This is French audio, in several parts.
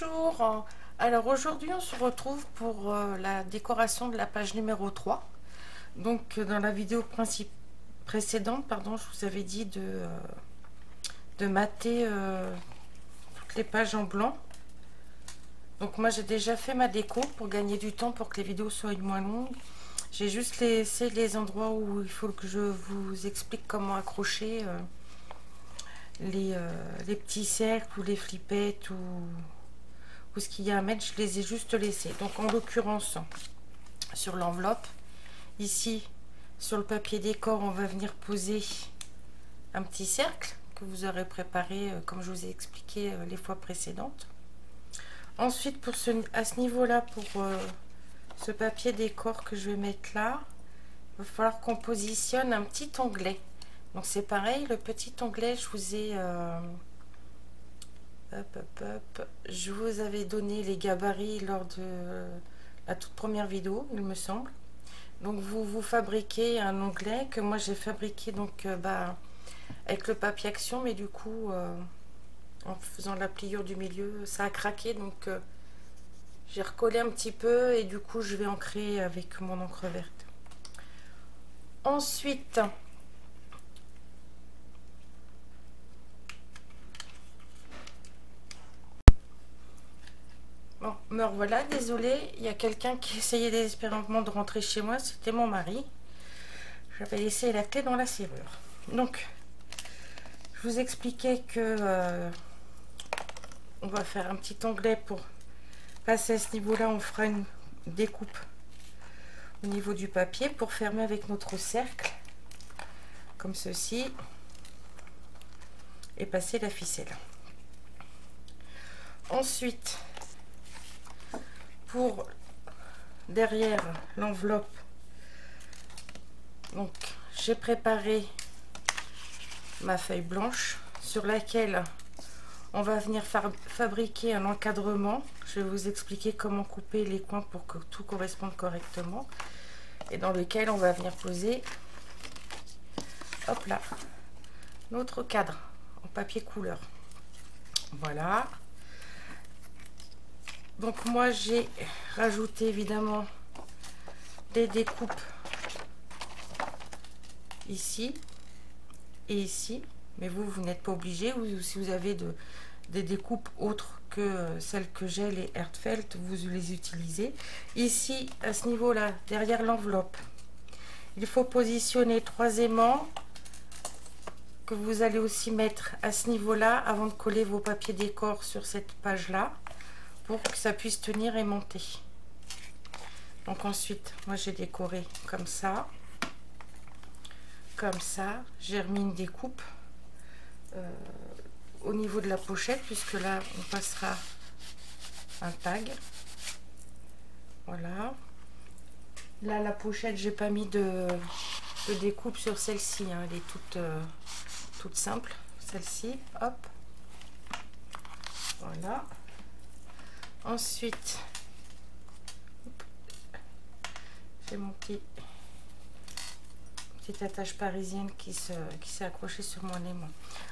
Bonjour, alors aujourd'hui on se retrouve pour la décoration de la page numéro 3. Donc dans la vidéo précédente, pardon, je vous avais dit de mater toutes les pages en blanc. Donc moi j'ai déjà fait ma déco pour gagner du temps, pour que les vidéos soient moins longues. J'ai juste laissé les endroits où il faut que je vous explique comment accrocher les petits cercles ou les flippettes ou ce qu'il y a à mettre. Je les ai juste laissés. Donc en l'occurrence, sur l'enveloppe, ici sur le papier décor, on va venir poser un petit cercle que vous aurez préparé comme je vous ai expliqué les fois précédentes. Ensuite, à ce niveau là, pour ce papier décor que je vais mettre là, il va falloir qu'on positionne un petit onglet. Donc c'est pareil, le petit onglet, je vous ai je vous avais donné les gabarits lors de la toute première vidéo, il me semble. Donc vous fabriquez un onglet que moi j'ai fabriqué donc avec le papier action, mais du coup en faisant la pliure du milieu ça a craqué, donc j'ai recollé un petit peu et du coup je vais ancrer avec mon encre verte. Ensuite, bon, me revoilà, désolé, il y a quelqu'un qui essayait désespérément de rentrer chez moi, c'était mon mari. J'avais laissé la clé dans la serrure. Donc, je vous expliquais que on va faire un petit onglet pour passer à ce niveau-là. On fera une découpe au niveau du papier pour fermer avec notre cercle, comme ceci, et passer la ficelle. Ensuite, pour derrière l'enveloppe, donc j'ai préparé ma feuille blanche sur laquelle on va venir fabriquer un encadrement. Je vais vous expliquer comment couper les coins pour que tout corresponde correctement, et dans lequel on va venir poser, hop là, notre cadre en papier couleur. Voilà. Donc moi j'ai rajouté évidemment des découpes ici et ici, mais vous n'êtes pas obligé. Ou si vous avez des découpes autres que celles que j'ai, les Hertfeld, vous les utilisez. Ici, à ce niveau là, derrière l'enveloppe, il faut positionner 3 aimants que vous allez aussi mettre à ce niveau là avant de coller vos papiers décor sur cette page là, pour que ça puisse tenir et monter. Donc ensuite, moi j'ai décoré comme ça, j'ai remis une découpe au niveau de la pochette, puisque là on passera un tag. Voilà, là la pochette, j'ai pas mis de découpe sur celle-ci, hein. Elle est toute simple, celle-ci, hop, voilà. Ensuite, j'ai mon petite attache parisienne qui s'est accrochée sur mon aimant.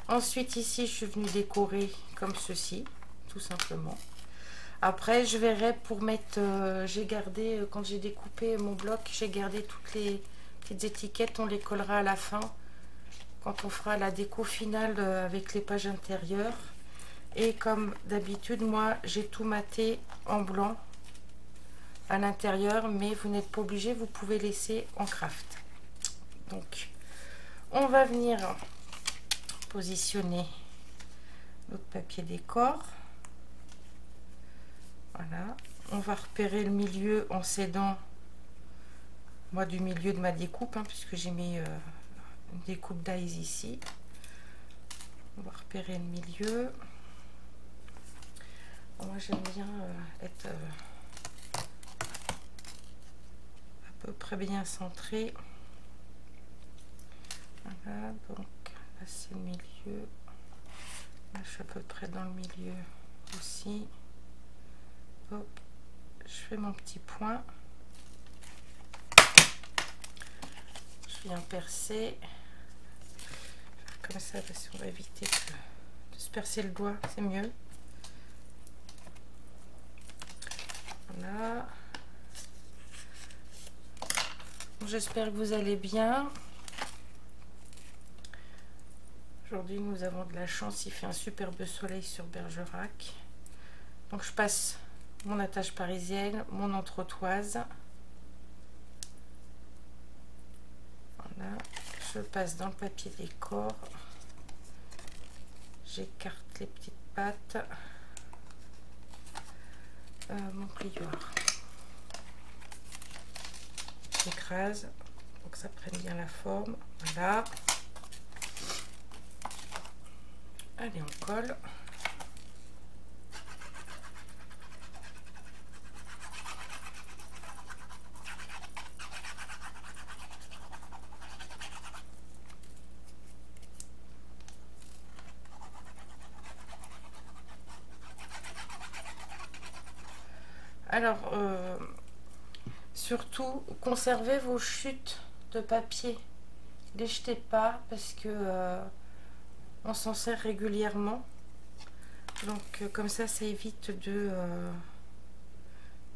Ensuite, ici, je suis venue décorer comme ceci, tout simplement. Après, je verrai pour mettre, j'ai gardé, quand j'ai découpé mon bloc, j'ai gardé toutes les petites étiquettes, on les collera à la fin, quand on fera la déco finale avec les pages intérieures. Et comme d'habitude, moi j'ai tout maté en blanc à l'intérieur, mais vous n'êtes pas obligé, vous pouvez laisser en craft. Donc on va venir positionner notre papier décor. Voilà, on va repérer le milieu en s'aidant moi du milieu de ma découpe, hein, puisque j'ai mis une découpe d'aise ici. On va repérer le milieu. Moi j'aime bien être à peu près bien centré. Voilà, donc là c'est le milieu. Là je suis à peu près dans le milieu aussi. Hop, je fais mon petit point. Je viens percer. Comme ça, parce qu'on va éviter de se percer le doigt, c'est mieux. Voilà. J'espère que vous allez bien. Aujourd'hui, nous avons de la chance. Il fait un superbe soleil sur Bergerac. Donc, je passe mon attache parisienne, mon entretoise. Voilà. Je passe dans le papier décor. J'écarte les petites pattes. Mon plioir. J'écrase pour que ça prenne bien la forme. Voilà. Allez, on colle. Alors, surtout, conservez vos chutes de papier. Ne les jetez pas parce que on s'en sert régulièrement. Donc, comme ça évite de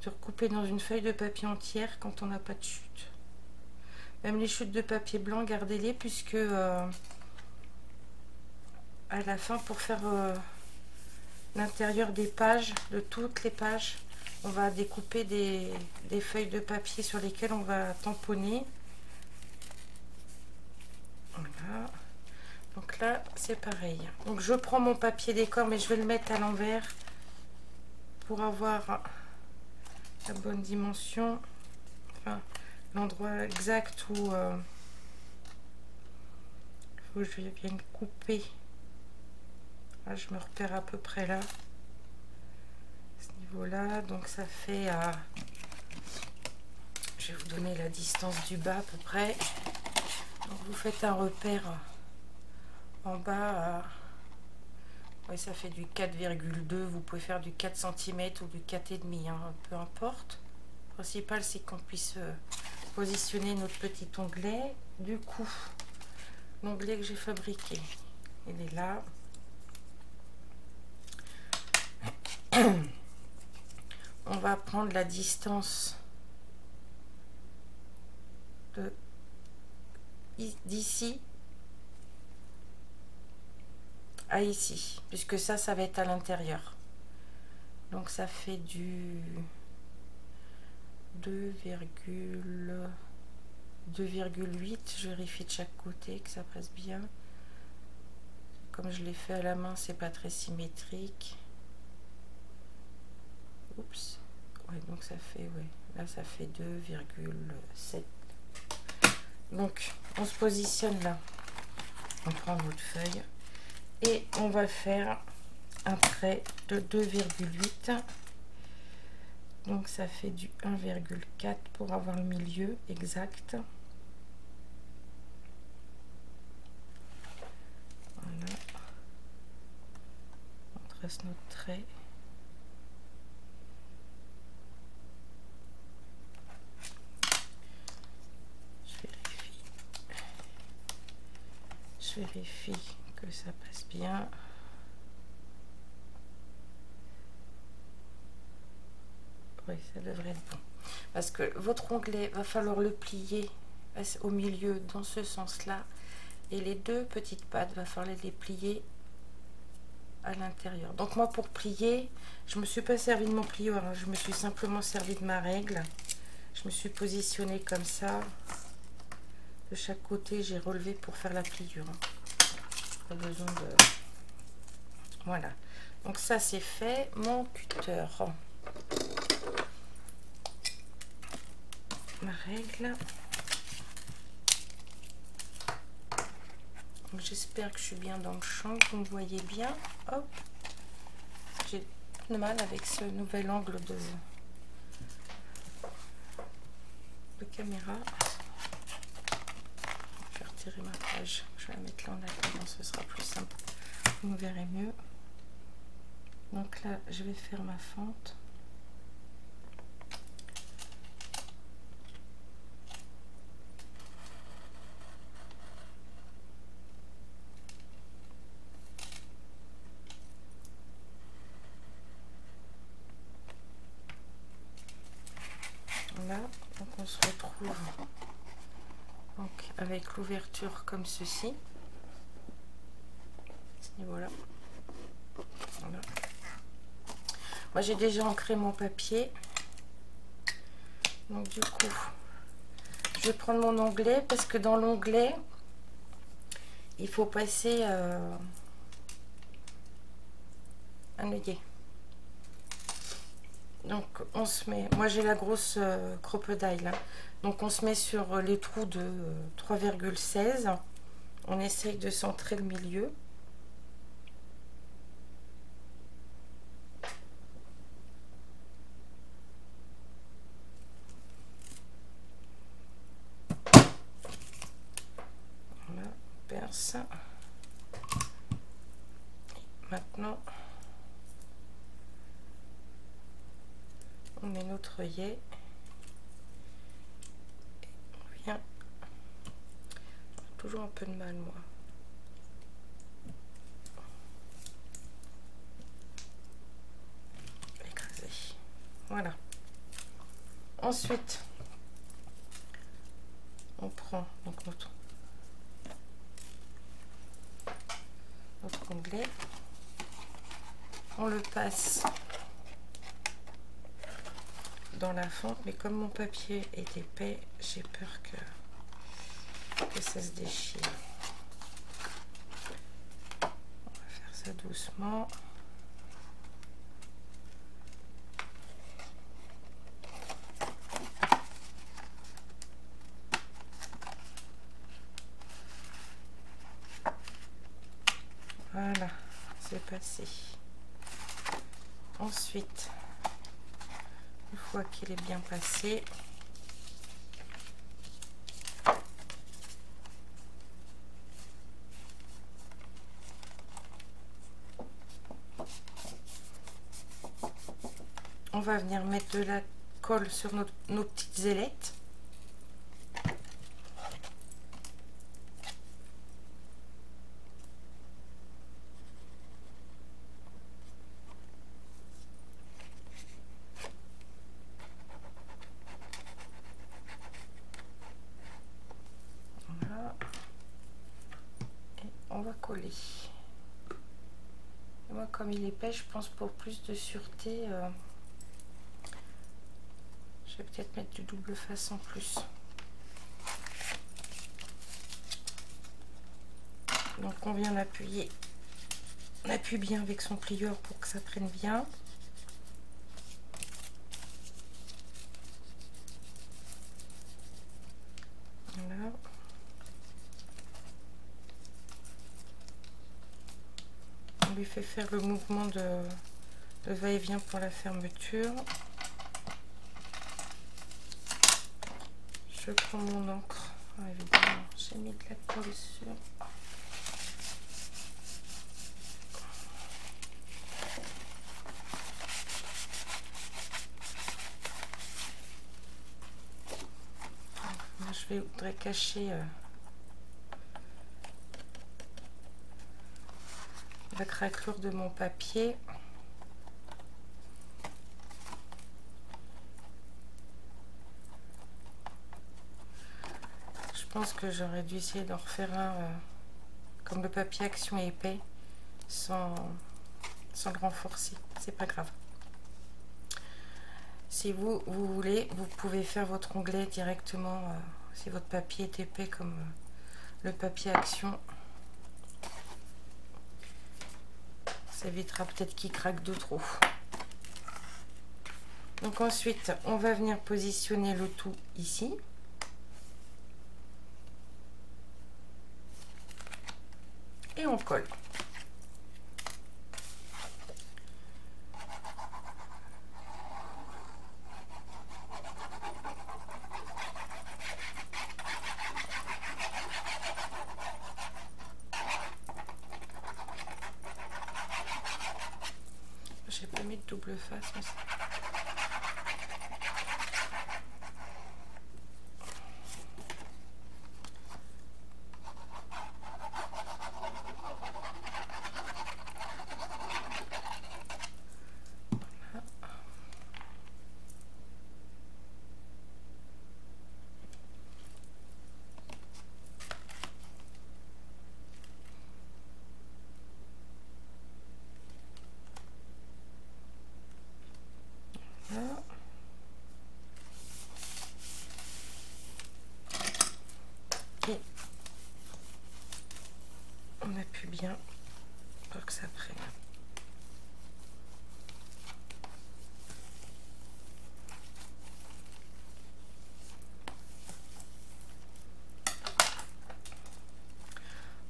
recouper dans une feuille de papier entière quand on n'a pas de chute. Même les chutes de papier blanc, gardez-les puisque à la fin, pour faire l'intérieur des pages, de toutes les pages, on va découper des feuilles de papier sur lesquelles on va tamponner. Voilà. Donc là, c'est pareil. Donc je prends mon papier décor, mais je vais le mettre à l'envers pour avoir la bonne dimension. Enfin, l'endroit exact où il faut que je vienne couper. Là, je me repère à peu près là. Voilà, donc ça fait je vais vous donner la distance du bas à peu près. Donc vous faites un repère en bas. Oui, ça fait du 4,2. Vous pouvez faire du 4 cm ou du 4,5, hein, peu importe. Le principal, c'est qu'on puisse positionner notre petit onglet. Du coup, l'onglet que j'ai fabriqué, il est là. On va prendre la distance d'ici à ici, puisque ça va être à l'intérieur. Donc ça fait du 2,8. Je vérifie de chaque côté que ça passe bien. Comme je l'ai fait à la main, c'est pas très symétrique. Oups. Ouais, donc ça fait, ouais, là ça fait 2,7. Donc on se positionne là. On prend notre feuille et on va faire un trait de 2,8. Donc ça fait du 1,4 pour avoir le milieu exact. Voilà. On trace notre trait. Je vérifie que ça passe bien. Oui, ça devrait être bon. Parce que votre onglet, va falloir le plier au milieu dans ce sens-là. Et les deux petites pattes, va falloir les plier à l'intérieur. Donc moi, pour plier, je me suis pas servi de mon plioir, hein, je me suis simplement servi de ma règle. Je me suis positionnée comme ça. De chaque côté, j'ai relevé pour faire la pliure. Pas besoin de... Voilà. Donc ça, c'est fait. Mon cutter. Ma règle. J'espère que je suis bien dans le champ, que vous me voyez bien. Hop. J'ai de mal avec ce nouvel angle de caméra. Je vais retirer ma page. Je vais la mettre là en attendant, ce sera plus simple. Vous me verrez mieux. Donc là, je vais faire ma fente. avec l'ouverture comme ceci. À ce niveau-là. Voilà. Moi j'ai déjà ancré mon papier. Donc du coup, je vais prendre mon onglet parce que dans l'onglet, il faut passer un œillet. Donc on se met, moi j'ai la grosse crocodile là. Donc on se met sur les trous de 3,16. On essaye de centrer le milieu. Voilà, on perce. Maintenant, on met notre œillet. On vient. J'ai toujours un peu de mal moi. Écraser. Voilà. Ensuite, on prend donc notre onglet. On le passe dans la fente, mais comme mon papier est épais, j'ai peur que ça se déchire. On va faire ça doucement. Voilà, c'est passé. Ensuite, une fois qu'il est bien passé, on va venir mettre de la colle sur nos petites ailettes. Voilà. Et on va coller. Et moi, comme il est épais, je pense pour plus de sûreté, je vais peut-être mettre du double face en plus. Donc on vient l'appuyer. On appuie bien avec son plieur pour que ça prenne bien. Voilà. On lui fait faire le mouvement de va-et-vient pour la fermeture. Je prends mon encre. Ah, évidemment, j'ai mis de la colle sur. Moi, je voudrais cacher la craquelure de mon papier. Je pense que j'aurais dû essayer d'en refaire un comme le papier action est épais sans le renforcer. C'est pas grave. Si vous voulez, vous pouvez faire votre onglet directement si votre papier est épais comme le papier action. Ça évitera peut-être qu'il craque de trop. Donc ensuite, on va venir positionner le tout ici. Et on colle. J'ai pas mis de double face. Mais bien pour que ça prenne.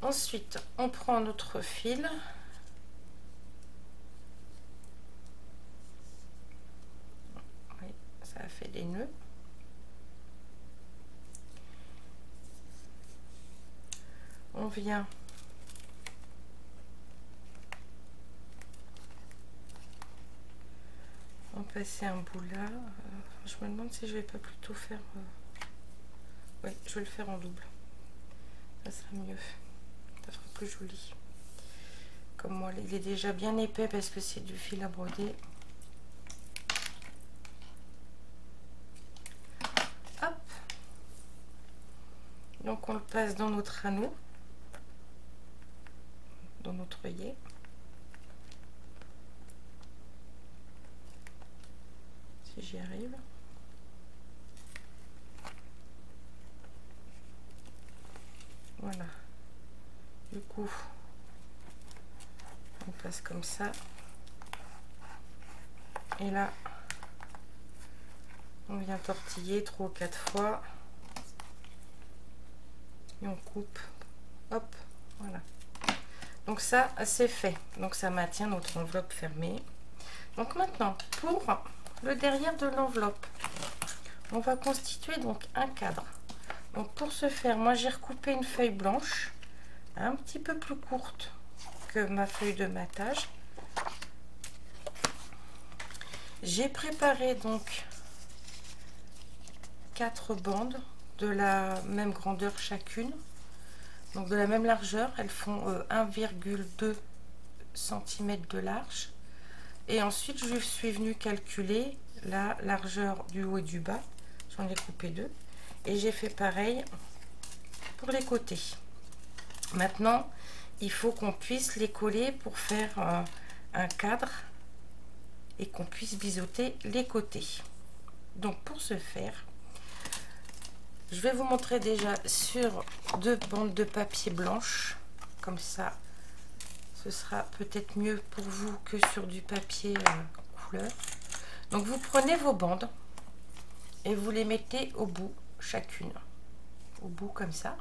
Ensuite, on prend notre fil. Oui, ça a fait des nœuds. On vient en passer un bout là. Je me demande si je vais pas plutôt faire... Oui, je vais le faire en double. Ça sera mieux. Ça sera plus joli. Comme moi, il est déjà bien épais parce que c'est du fil à broder. Hop. Donc on le passe dans notre anneau, dans notre œillet. Si j'y arrive. Voilà. Du coup, on passe comme ça. Et là, on vient tortiller 3 ou 4 fois. Et on coupe. Hop, voilà. Donc ça, c'est fait. Donc ça maintient notre enveloppe fermée. Donc maintenant, pour le derrière de l'enveloppe, on va constituer donc un cadre. Donc pour ce faire, moi j'ai recoupé une feuille blanche un petit peu plus courte que ma feuille de matage. J'ai préparé donc 4 bandes de la même grandeur chacune, donc de la même largeur. Elles font 1,2 cm de large. Et ensuite, je suis venue calculer la largeur du haut et du bas. J'en ai coupé 2. Et j'ai fait pareil pour les côtés. Maintenant, il faut qu'on puisse les coller pour faire un cadre et qu'on puisse biseauter les côtés. Donc pour ce faire, je vais vous montrer déjà sur 2 bandes de papier blanche. Comme ça, ce sera peut-être mieux pour vous que sur du papier couleur. Donc vous prenez vos bandes et vous les mettez au bout chacune. Au bout comme ça.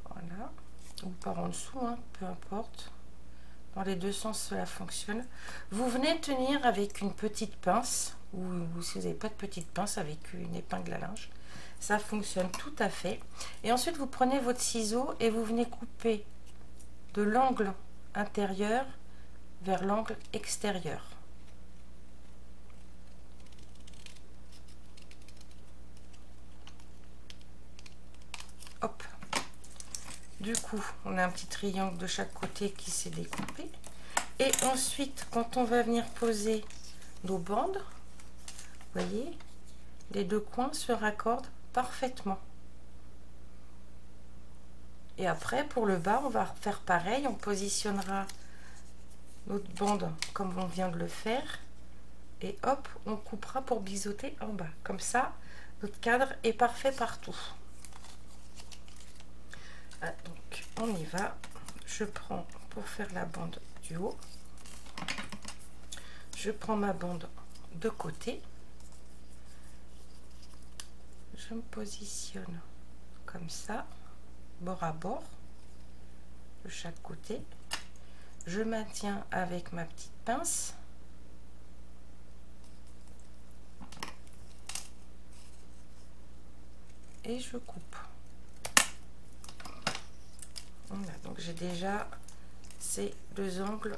Voilà, ou par en dessous, hein, peu importe. Dans les deux sens, cela fonctionne. Vous venez tenir avec une petite pince, ou si vous n'avez pas de petite pince, avec une épingle à linge. Ça fonctionne tout à fait. Et ensuite, vous prenez votre ciseau et vous venez couper de l'angle intérieur vers l'angle extérieur. Hop. Du coup, on a un petit triangle de chaque côté qui s'est découpé. Et ensuite, quand on va venir poser nos bandes, vous voyez, les 2 coins se raccordent parfaitement. Et après, pour le bas, on va faire pareil. On positionnera notre bande comme on vient de le faire. Et hop, on coupera pour biseauter en bas. Comme ça, notre cadre est parfait partout. Ah, donc, on y va. Je prends pour faire la bande du haut. Je prends ma bande de côté. Je me positionne comme ça, bord à bord, de chaque côté. Je maintiens avec ma petite pince. Et je coupe. Voilà, donc j'ai déjà ces 2 angles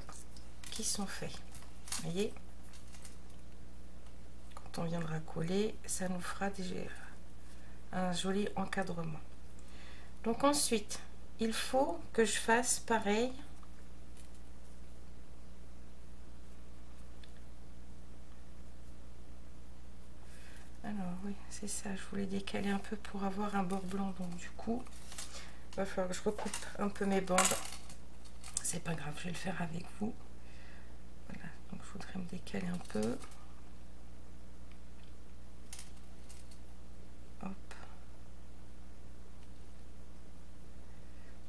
qui sont faits. Vous voyez, quand on viendra coller, ça nous fera déjà un joli encadrement. Donc ensuite, il faut que je fasse pareil alors oui, c'est ça, je voulais décaler un peu pour avoir un bord blanc, donc du coup il va falloir que je recoupe un peu mes bandes. C'est pas grave, je vais le faire avec vous. Voilà, donc je voudrais me décaler un peu. Hop.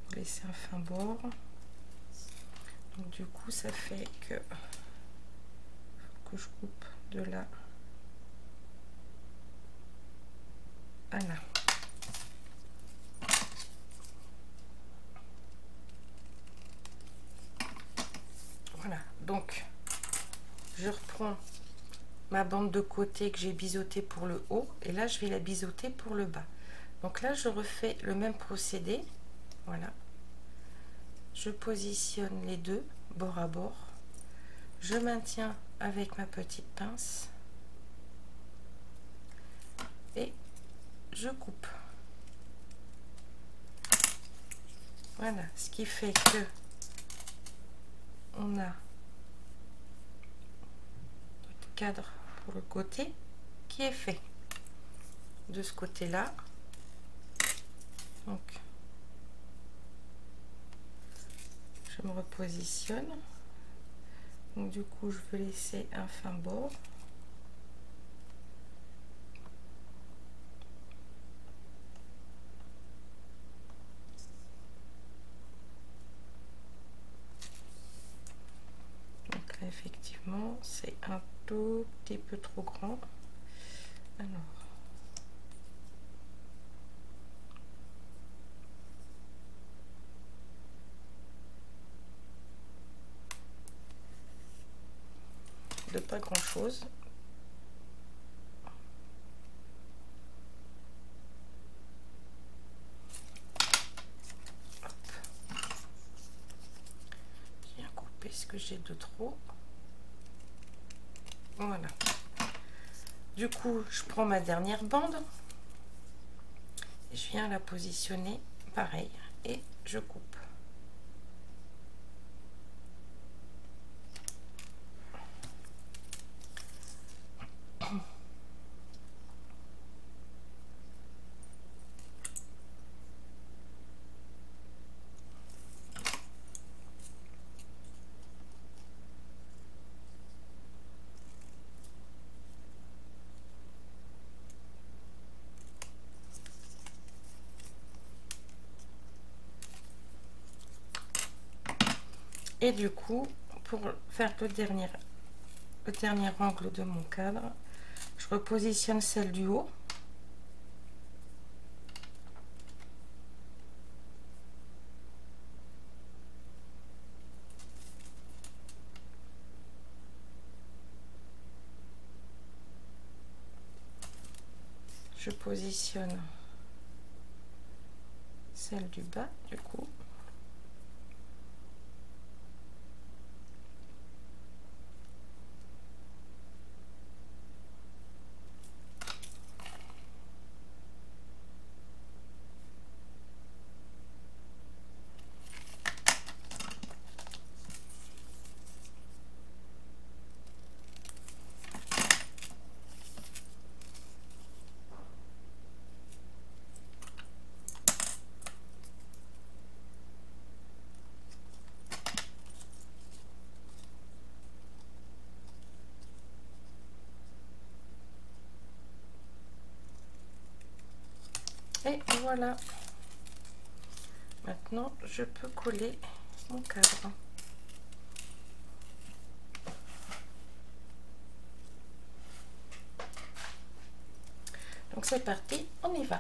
pour laisser un fin bord. Donc du coup ça fait que je coupe de là à là. Voilà, donc je reprends ma bande de côté que j'ai biseautée pour le haut et là je vais la biseauter pour le bas. Donc là je refais le même procédé. Voilà, je positionne les deux bord à bord, je maintiens avec ma petite pince et je coupe. Voilà, ce qui fait que on a notre cadre pour le côté qui est fait. De ce côté là, donc je me repositionne. Donc du coup je veux laisser un fin bord. Donc là effectivement c'est un tout petit peu trop grand. Alors de pas grand chose. Je viens couper ce que j'ai de trop. Voilà. Du coup, je prends ma dernière bande et je viens la positionner pareil et je coupe. Et du coup, pour faire le dernier angle de mon cadre, je repositionne celle du haut. Je positionne celle du bas, du coup. Et voilà. Maintenant, je peux coller mon cadre. Donc c'est parti, on y va.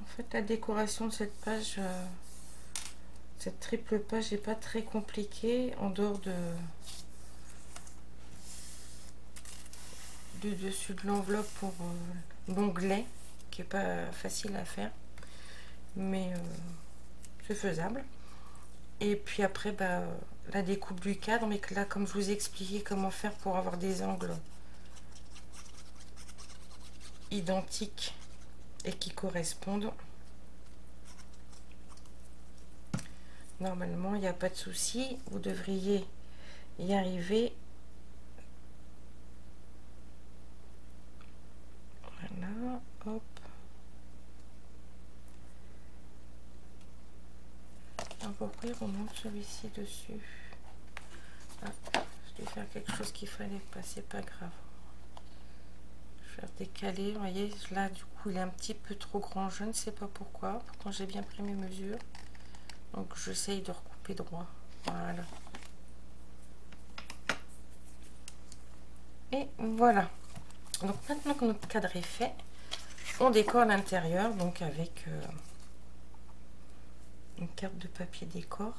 En fait, la décoration de cette page, cette triple page n'est pas très compliquée en dehors du dessus de l'enveloppe pour l'onglet qui est pas facile à faire, mais c'est faisable. Et puis après, bah, la découpe du cadre, mais que là, comme je vous ai expliqué comment faire pour avoir des angles identiques et qui correspondent. Normalement, il n'y a pas de souci, vous devriez y arriver. Voilà, hop. Pourquoi il remonte celui-ci dessus? Ah, je vais faire quelque chose qu'il fallait pas, c'est pas grave. Je vais décaler, vous voyez, là du coup il est un petit peu trop grand, je ne sais pas pourquoi, pourtant j'ai bien pris mes mesures. Donc j'essaye de recouper droit, voilà. Et voilà. Donc maintenant que notre cadre est fait, on décore l'intérieur, donc avec une carte de papier décor.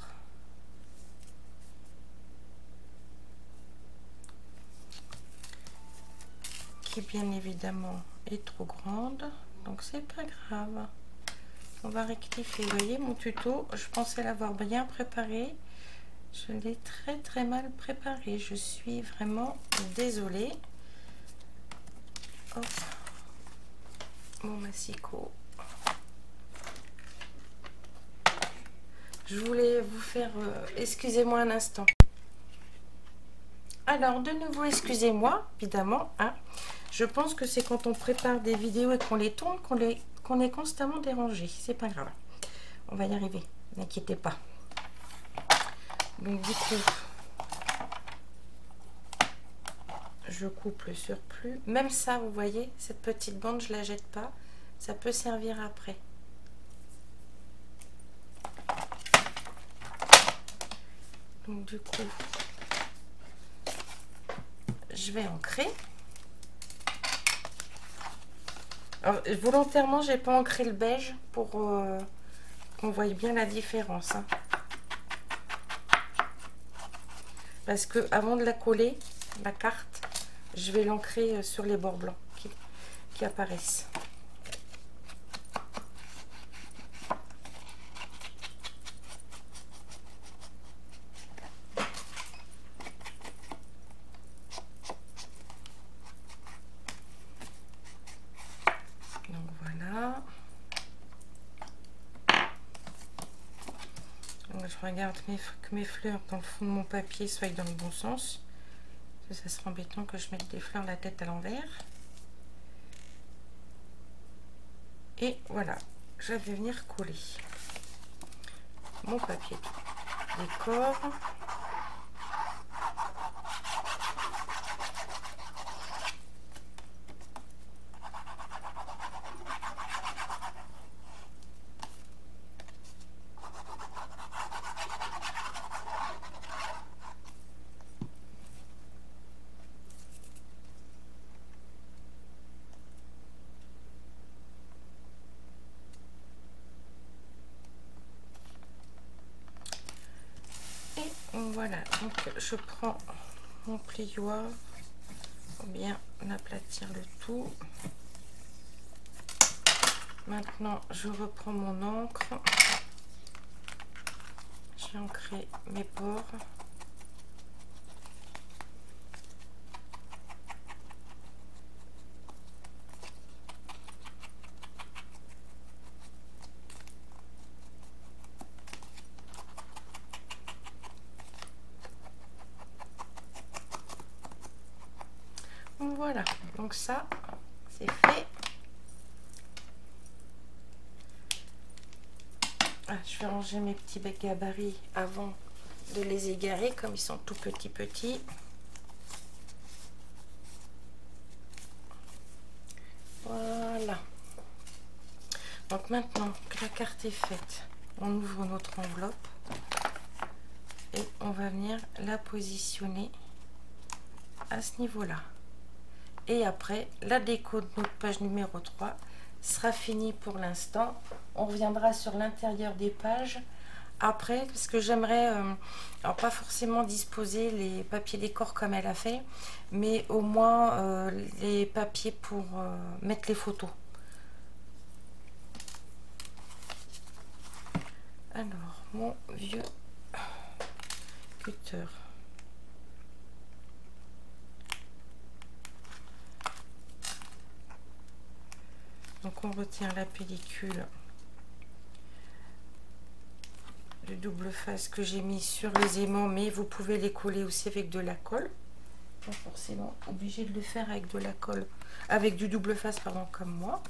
Qui bien évidemment est trop grande, donc c'est pas grave. On va rectifier. Vous voyez mon tuto, je pensais l'avoir bien préparé. Je l'ai très mal préparé. Je suis vraiment désolée. Hop. Mon massicot. Je voulais vous faire... excusez-moi un instant. Alors, de nouveau, excusez-moi, évidemment. Hein. Je pense que c'est quand on prépare des vidéos et qu'on les tourne qu'on est constamment dérangé. C'est pas grave. On va y arriver. N'inquiétez pas. Donc, du coup, je coupe le surplus. Même ça, vous voyez, cette petite bande, je la jette pas. Ça peut servir après. Donc, du coup... je vais ancrer. Alors, volontairement, j'ai pas ancré le beige pour qu'on voie bien la différence. Hein. Parce que avant de la coller, la carte, je vais l'ancrer sur les bords blancs qui apparaissent. Je regarde que mes fleurs dans le fond de mon papier soient dans le bon sens. Ça serait embêtant que je mette des fleurs la tête à l'envers. Et voilà, je vais venir coller mon papier décor. Voilà, donc je prends mon plioir pour bien aplatir le tout. Maintenant, je reprends mon encre. J'ai ancré mes bords. Voilà, donc ça, c'est fait. Ah, je vais ranger mes petits gabarits avant de les égarer, comme ils sont tout petits. Voilà. Donc maintenant que la carte est faite, on ouvre notre enveloppe et on va venir la positionner à ce niveau-là. Et après, la déco de notre page numéro 3, sera fini pour l'instant. On reviendra sur l'intérieur des pages après, parce que j'aimerais, alors pas forcément disposer les papiers décor comme elle a fait, mais au moins les papiers pour mettre les photos. Alors, mon vieux cutter. Donc on retient la pellicule de double face que j'ai mis sur les aimants, mais vous pouvez les coller aussi avec de la colle. Pas forcément obligé de le faire avec de la colle, avec du double face, pardon, comme moi.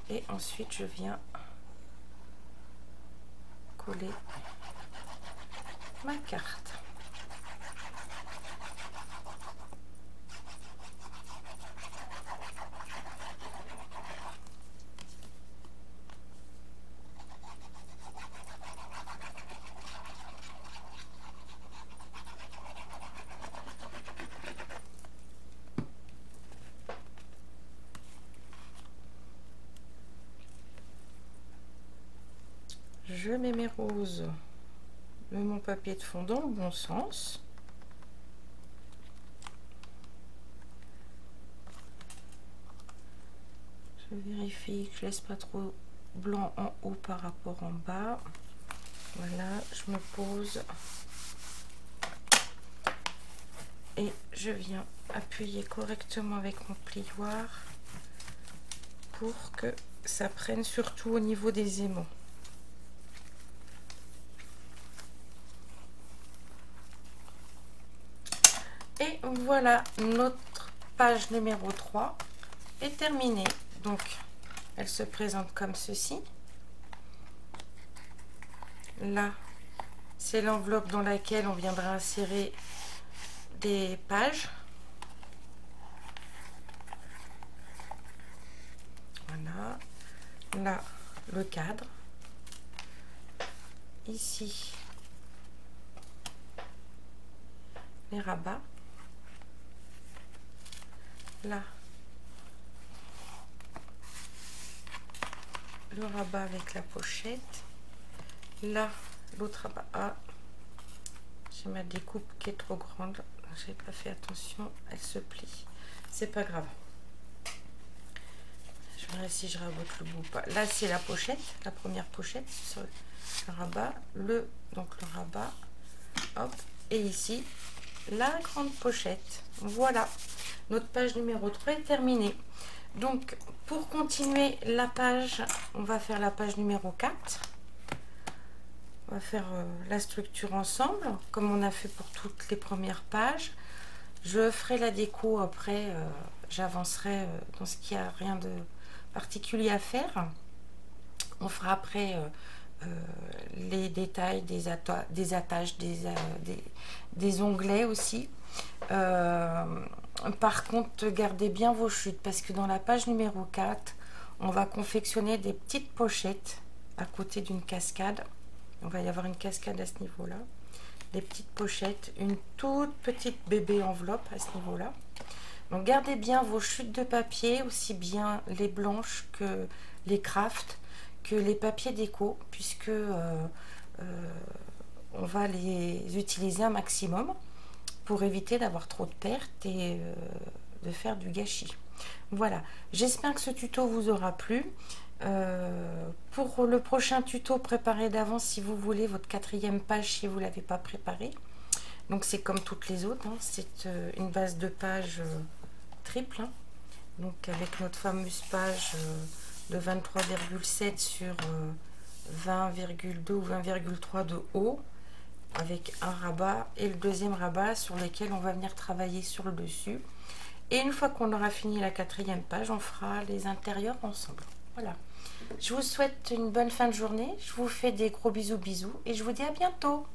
Et ensuite je viens coller ma carte. Je mets mes roses de mon papier de fond dans le bon sens. Je vérifie que je laisse pas trop blanc en haut par rapport en bas. Voilà, je me pose et je viens appuyer correctement avec mon plioir pour que ça prenne, surtout au niveau des aimants. Et voilà, notre page numéro 3 est terminée. Donc, elle se présente comme ceci. Là, c'est l'enveloppe dans laquelle on viendra insérer des pages. Voilà. Là, le cadre. Ici, les rabats. Là, le rabat avec la pochette. Là, l'autre rabat. Ah, j'ai ma découpe qui est trop grande. J'ai pas fait attention, elle se plie. C'est pas grave. Je verrai si je rabote le bout ou pas. Là, c'est la pochette, la première pochette sur le rabat. Donc le rabat. Hop. Et ici, la grande pochette. Voilà. Notre page numéro 3 est terminée. Donc, pour continuer la page, on va faire la page numéro 4. On va faire la structure ensemble, comme on a fait pour toutes les premières pages. Je ferai la déco après, j'avancerai dans ce qui a rien de particulier à faire. On fera après les détails des attaches, des onglets aussi. Par contre, gardez bien vos chutes parce que dans la page numéro 4, on va confectionner des petites pochettes à côté d'une cascade. On va y avoir une cascade à ce niveau-là. Des petites pochettes, une toute petite bébé enveloppe à ce niveau-là. Donc gardez bien vos chutes de papier, aussi bien les blanches que les crafts, que les papiers déco, puisque on va les utiliser un maximum pour éviter d'avoir trop de pertes et de faire du gâchis. Voilà, j'espère que ce tuto vous aura plu. Pour le prochain tuto, préparez d'avance si vous voulez votre 4e page si vous ne l'avez pas préparée. Donc c'est comme toutes les autres, hein. C'est une base de page triple, hein. Donc avec notre fameuse page de 23,7 sur 20,2 ou 20,3 de haut, avec un rabat et le deuxième rabat sur lequel on va venir travailler sur le dessus. Et une fois qu'on aura fini la 4e page, on fera les intérieurs ensemble. Voilà. Je vous souhaite une bonne fin de journée. Je vous fais des gros bisous et je vous dis à bientôt.